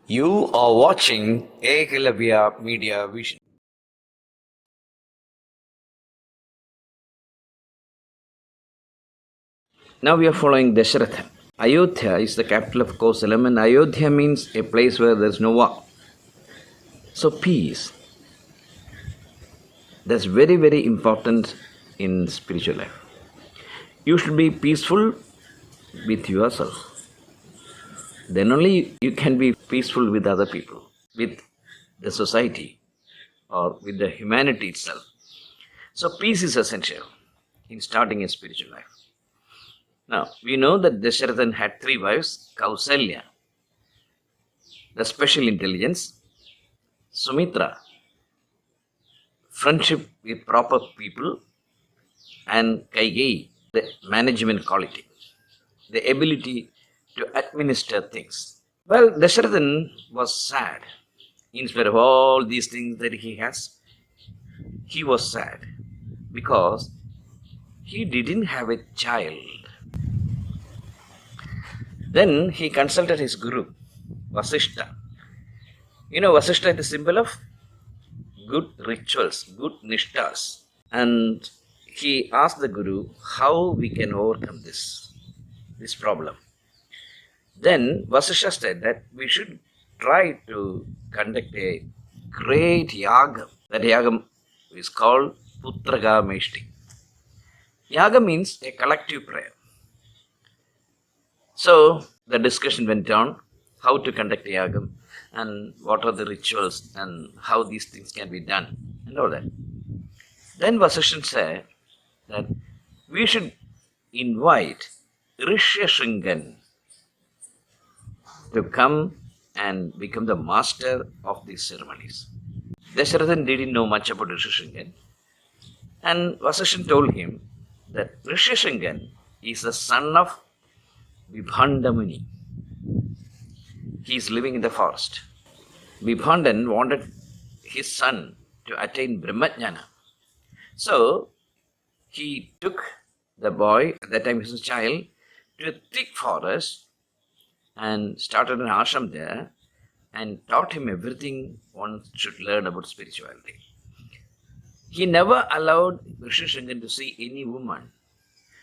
You are watching EKALAVYA Media Vision. Now we are following Dashratha. Ayodhya is the capital of Kosalam, and Ayodhya means a place where there is no war. So peace. That's very, very important in spiritual life. You should be peaceful with yourself. Then only you can be peaceful with other people, with the society, or with the humanity itself. So peace is essential in starting a spiritual life. Now, we know that Dasharathan had 3 wives: Kausalya, the special intelligence; Sumitra, friendship with proper people; and Kaigeyi, the management quality, the ability to administer things. Well, Dasharathan was sad. In spite of all these things that he has, he was sad because he didn't have a child. Then he consulted his guru, Vasishtha. You know, Vasishtha is the symbol of good rituals, good nishtas. And he asked the guru how we can overcome this problem. Then Vasishtha said that we should try to conduct a great yagam. That yagam is called Putraga Meshti. Yaga means a collective prayer. So the discussion went on how to conduct a yagam and what are the rituals and how these things can be done and all that. Then Vasishtha said that we should invite Rishyasringa to come and become the master of these ceremonies. Dasharathan didn't know much about Rishyasringa, and Vasishtha told him that Rishyasringa is the son of Vibhandamuni. He is living in the forest. Vibhandan wanted his son to attain Brahmajnana. So he took the boy, at that time he was a child, to a thick forest and started an ashram there and taught him everything one should learn about spirituality. He never allowed Rishyasringa to see any woman.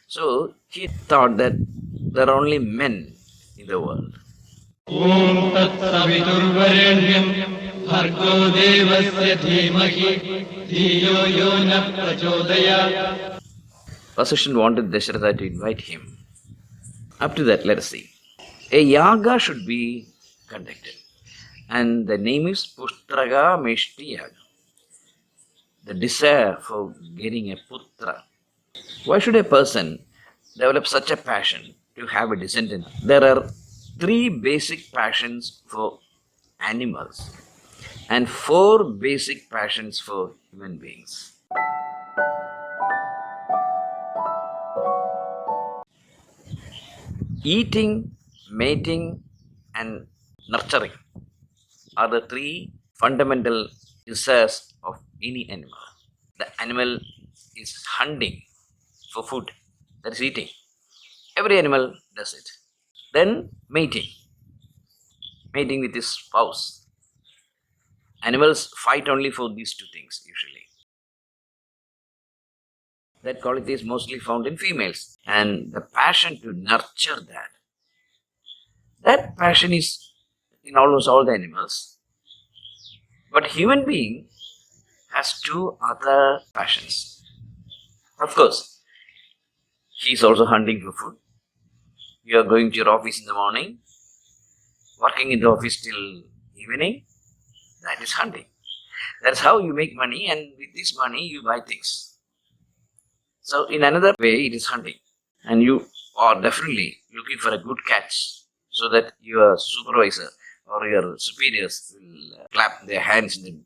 So he thought that there are only men in the world. Om Tat Saviturvarenyam Bhargo Devasya Dhimahi Dhiyo Yona Prachodaya. Vasishtha wanted Dasharatha to invite him. Up to that, let us see. A yaga should be conducted, and the name is Putraga Meshti Yaga. The desire for getting a putra. Why should a person develop such a passion to have a descendant? There are 3 basic passions for animals and 4 basic passions for human beings. Eating, mating, and nurturing are the 3 fundamental desires of any animal. The animal is hunting for food, that is eating. Every animal does it. Then mating with his spouse. Animals fight only for these 2 things usually. That quality is mostly found in females. And the passion to nurture that passion is in almost all the animals. But human being has 2 other passions. Of course, he is also hunting for food. You are going to your office in the morning, working in the office till evening, that is hunting. That's how you make money, and with this money you buy things. So in another way it is hunting, and you are definitely looking for a good catch so that your supervisor or your superiors will clap their hands in the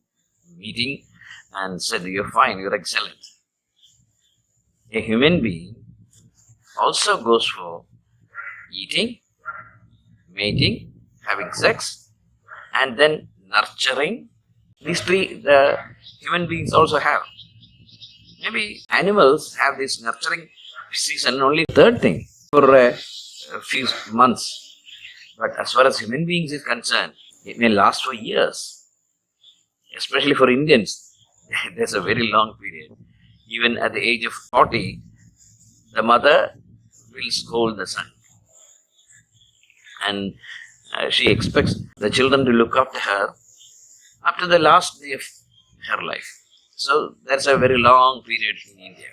meeting and say, you're fine, you're excellent. A human being also goes for eating, mating, having sex, and then nurturing. These 3 the human beings also have. Maybe animals have this nurturing season only 3rd thing for a few months. But as far as human beings is concerned, It may last for years, especially for Indians. There's a very long period. Even at the age of 40, the mother will scold the son. And she expects the children to look after her up to the last day of her life. So that's a very long period in India.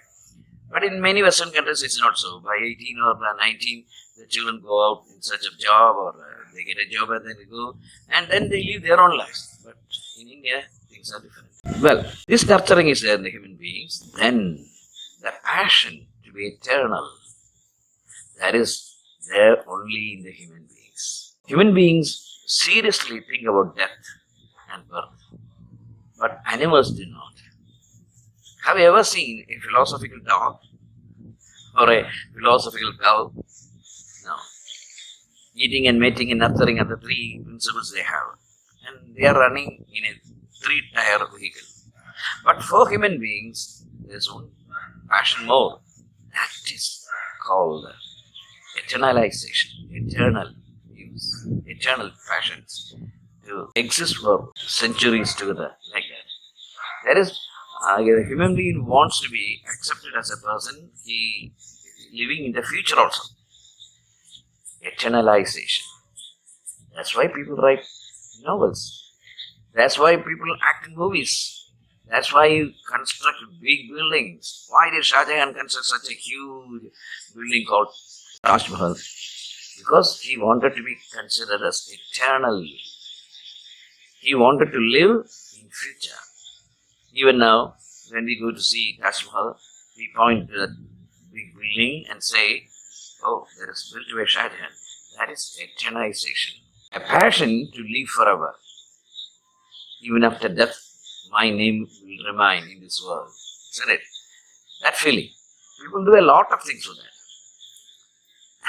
But in many Western countries, it's not so. By 18 or 19, the children go out in search of job, or they get a job and then they go, and then they live their own lives. But in India, things are different. Well, this nurturing is there in the human beings. Then the passion to be eternal, that is there only in the human beings. Human beings seriously think about death and birth, but animals do not. Have you ever seen a philosophical dog or a philosophical cow? No. Eating and mating and nurturing are the three principles they have. And they are running in a three-tire vehicle. But for human beings, there's one passion more. That is called eternalization, eternal use, eternal passions to exist for centuries together like that. That is, a human being wants to be accepted as a person, he is living in the future also. Eternalization. That's why people write novels. That's why people act in movies. That's why you construct big buildings. Why did Shah Jahan construct such a huge building called Taj Mahal? Because he wanted to be considered as eternal. He wanted to live in future. Even now, when we go to see Taj Mahal, we point to that big building and say, oh, there is built by Shah Jahan. That is eternization. A passion to live forever. Even after death, my name will remain in this world. Isn't it? That feeling. People do a lot of things for that.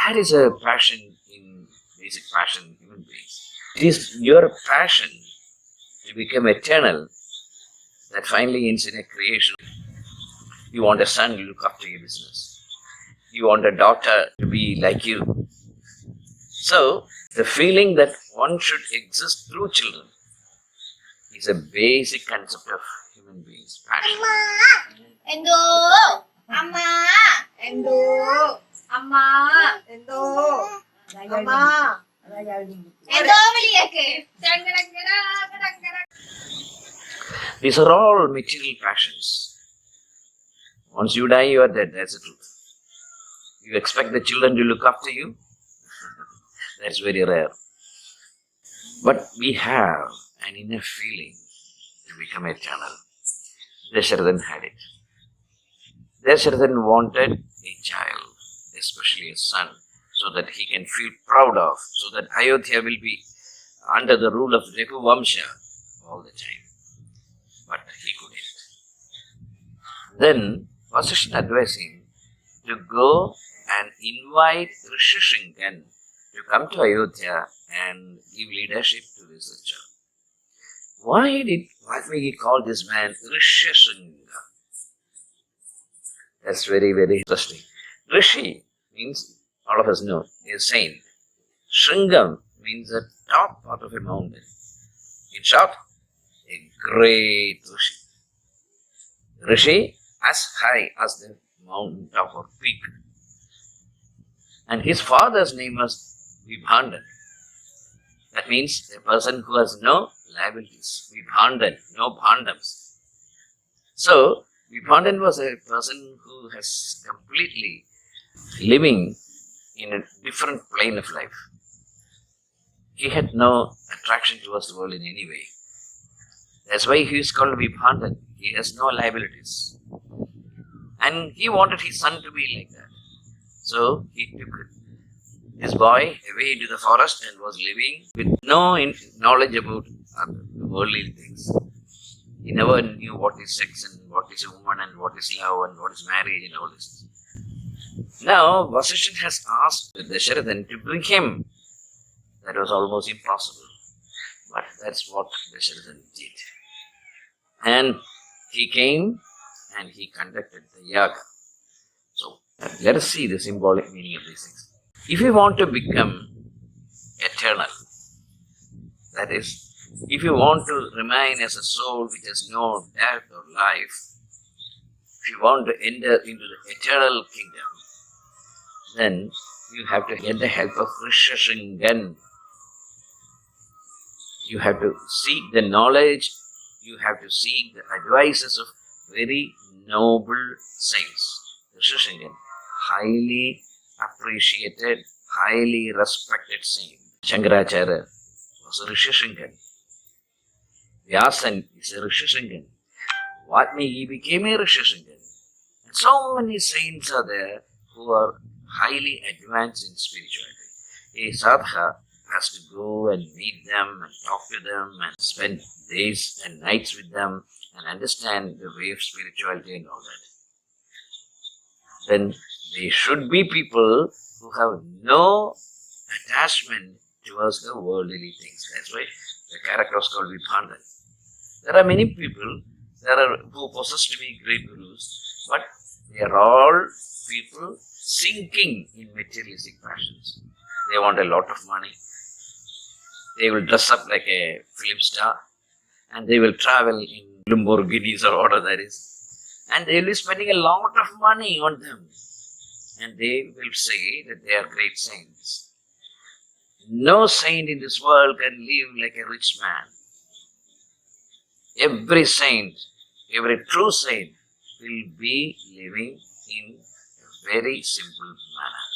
That is a passion in basic passion in human beings. It is your passion to become eternal that finally ends in a creation. You want a son to look after your business. You want a daughter to be like you. So, the feeling that one should exist through children is a basic concept of human beings. Passion. Endo, Amma, Endo, Amma, Endo, Amma, Endo viliyake. These are all material passions. Once you die, you are dead. That's the truth. You expect the children to look after you? That's very rare. But we have an inner feeling to become eternal. Dasharathan had it. Dasharathan wanted a child, especially a son, so that he can feel proud of, so that Ayodhya will be under the rule of Raghu Vamsha all the time. But he couldn't. Then Vasishtha advised him to go and invite Rishyasringa to come to Ayodhya and give leadership to this researcher. Why did Valmiki call this man Rishyasringa? That's very, very interesting. Rishi means, all of us know, is saint. Shringam means the top part of a mountain. In short, a great Rishi. Rishi as high as the mountain top or peak. And his father's name was Vibhandan. That means a person who has no liabilities. Vibhandan, no bhandams. So, Vibhandan was a person who has completely living in a different plane of life. He had no attraction towards the world in any way. That's why he is called Vibhandan. He has no liabilities. And he wanted his son to be like that. So he took this boy away into the forest and was living with no knowledge about worldly things. He never knew what is sex and what is a woman and what is love and what is marriage and all this. Now, Vasishtha has asked Dasharathan to bring him. That was almost impossible. But that's what Dasharathan did. And he came and he conducted the yaga. So, let us see the symbolic meaning of these things. If you want to become eternal, That is, if you want to remain as a soul which has no death or life, if you want to enter into the eternal kingdom, then you have to get the help of Rishyasringa. You have to seek the knowledge, you have to seek the advices of very noble saints. Rishyasringa, highly appreciated, highly respected saint. Shankaracharya was a Rishyasringa. Vyasan is a Rishyasringa. Valmiki became a Rishyasringa. And so many saints are there who are highly advanced in spirituality. A sadhaka has to go and meet them and talk to them and spend days and nights with them and understand the way of spirituality and all that. Then they should be people who have no attachment towards the worldly things. That's why the character is called Vibhandan. There are many people who possess to be great gurus, but they are all people sinking in materialistic passions. They want a lot of money. They will dress up like a film star and they will travel in Lamborghinis or whatever that is. And they will be spending a lot of money on them. And they will say that they are great saints. No saint in this world can live like a rich man. Every saint, every true saint will be living in a very simple manner.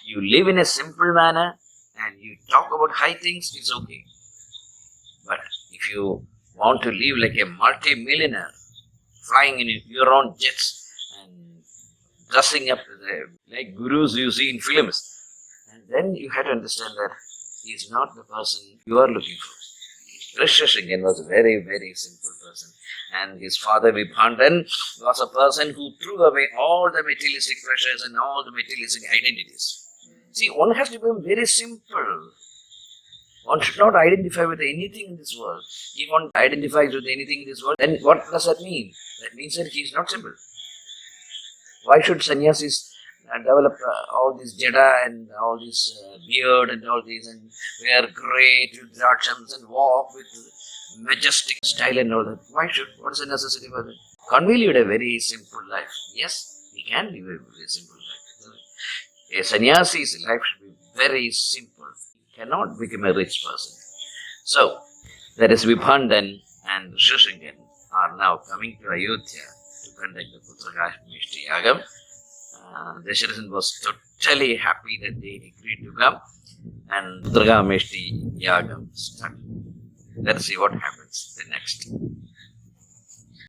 You live in a simple manner and you talk about high things, it's okay. But if you want to live like a multi-millionaire, flying in your own jets and dressing up like gurus you see in films, and then you have to understand that he is not the person you are looking for. Rishyasringa was a very, very simple person. And his father Vibhandan was a person who threw away all the materialistic pleasures and all the materialistic identities. See, one has to become very simple. One should not identify with anything in this world. If one identifies with anything in this world, then what does that mean? That means that he is not simple. Why should sannyasis develop all this jada and all this beard and all this and wear great drachams and walk with majestic style and all that? Why should? What is the necessity for that? Can't we live a very simple life? Yes, we can live a very simple life. A sannyasi's life should be very simple. He cannot become a rich person. So, that is Vibhandan and Rishyasringa are now coming to Ayodhya to conduct the Putragashmishti Yagam. Dasharathan was totally happy that they agreed to come and Putragashmishti Yagam started. Let's see what happens the next.